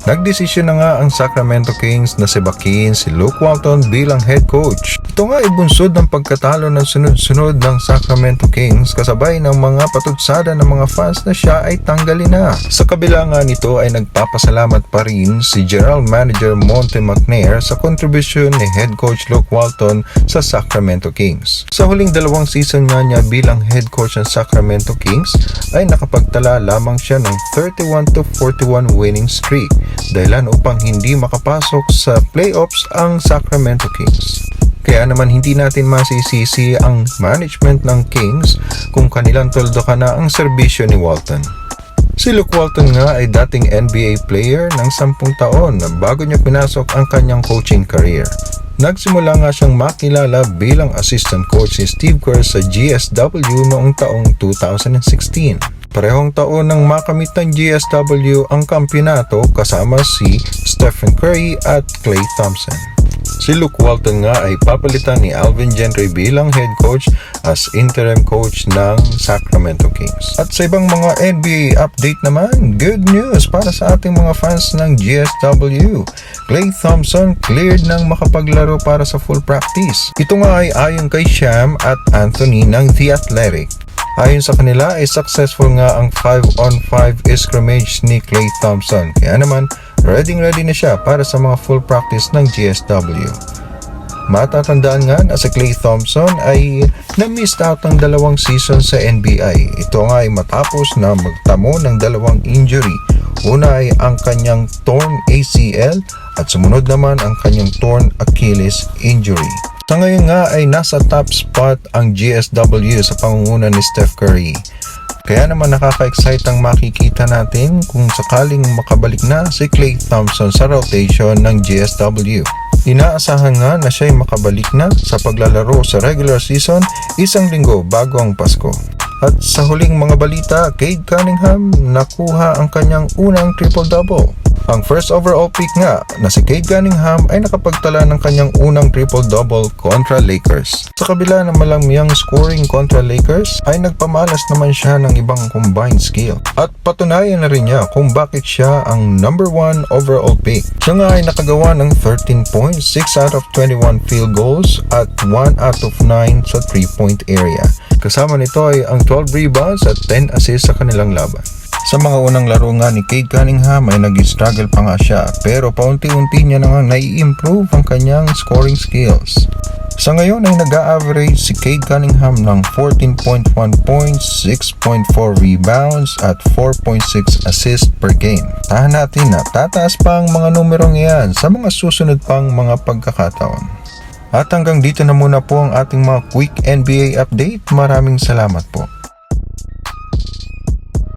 Nagdesisyon na nga ang Sacramento Kings na sibakin si Luke Walton bilang head coach. Ito nga ay bunsod ng pagkatalo ng sunod-sunod ng Sacramento Kings kasabay ng mga patutsada ng mga fans na siya ay tanggalin na. Sa kabila nga nito ay nagpapasalamat pa rin si General Manager Monte McNair sa kontribusyon ni head coach Luke Walton sa Sacramento Kings. Sa huling 2 season nga niya bilang head coach ng Sacramento Kings ay nakapagtala lamang siya ng 31-41 winning streak, dahilan upang hindi makapasok sa playoffs ang Sacramento Kings. Kaya naman hindi natin masisisi ang management ng Kings kung kanilang toldokan na ang serbisyo ni Walton. Si Luke Walton nga ay dating NBA player ng 10 taon bago niya pinasok ang kanyang coaching career. Nagsimula nga siyang makilala bilang assistant coach ni Steve Kerr sa GSW noong taong 2016. Parehong taon nang makamit ng GSW ang kampyonato kasama si Stephen Curry at Klay Thompson. Si Luke Walton nga ay papalitan ni Alvin Gentry bilang head coach as interim coach ng Sacramento Kings. At sa ibang mga NBA update naman, good news para sa ating mga fans ng GSW. Klay Thompson cleared ng makapaglaro para sa full practice. Ito nga ay ayon kay Sham at Anthony ng The Athletic. Ayon sa kanila ay successful nga ang 5-on-5 scrimmage ni Klay Thompson. Kaya naman, ready na siya para sa mga full practice ng GSW. Matatandaan nga na si Klay Thompson ay na-missed out ng 2 season sa NBA. Ito nga ay matapos na magtamo ng 2 injury. Una ay ang kanyang torn ACL at sumunod naman ang kanyang torn Achilles injury. Sa ngayon nga ay nasa top spot ang GSW sa pangunguna ni Steph Curry. Kaya naman nakaka-excite ang makikita natin kung sakaling makabalik na si Klay Thompson sa rotation ng GSW. Inaasahan nga na siya'y makabalik na sa paglalaro sa regular season 1 linggo bago ang Pasko. At sa huling mga balita, Cade Cunningham nakuha ang kanyang unang triple-double. Ang first overall pick nga na si Cade Cunningham ay nakapagtala ng kanyang unang triple-double kontra Lakers. Sa kabila ng malamyang scoring kontra Lakers ay nagpamalas naman siya ng ibang combined skill. At patunayan na rin niya kung bakit siya ang number 1 overall pick. Siya nga ay nakagawa ng 13 points, 6 out of 21 field goals at 1 out of 9 sa 3-point area. Kasama nito ay ang 12 rebounds at 10 assists sa kanilang laban. Sa mga unang laro nga ni Cade Cunningham ay nag-struggle pa nga siya, pero paunti-unti niya na nga nai-improve ang kanyang scoring skills. Sa ngayon ay nag-a-average si Cade Cunningham ng 14.1 points, 6.4 rebounds at 4.6 assists per game. Tahan natin na tataas pa ang mga numerong iyan sa mga susunod pang mga pagkakataon. At hanggang dito na muna po ang ating mga quick NBA update. Maraming salamat po.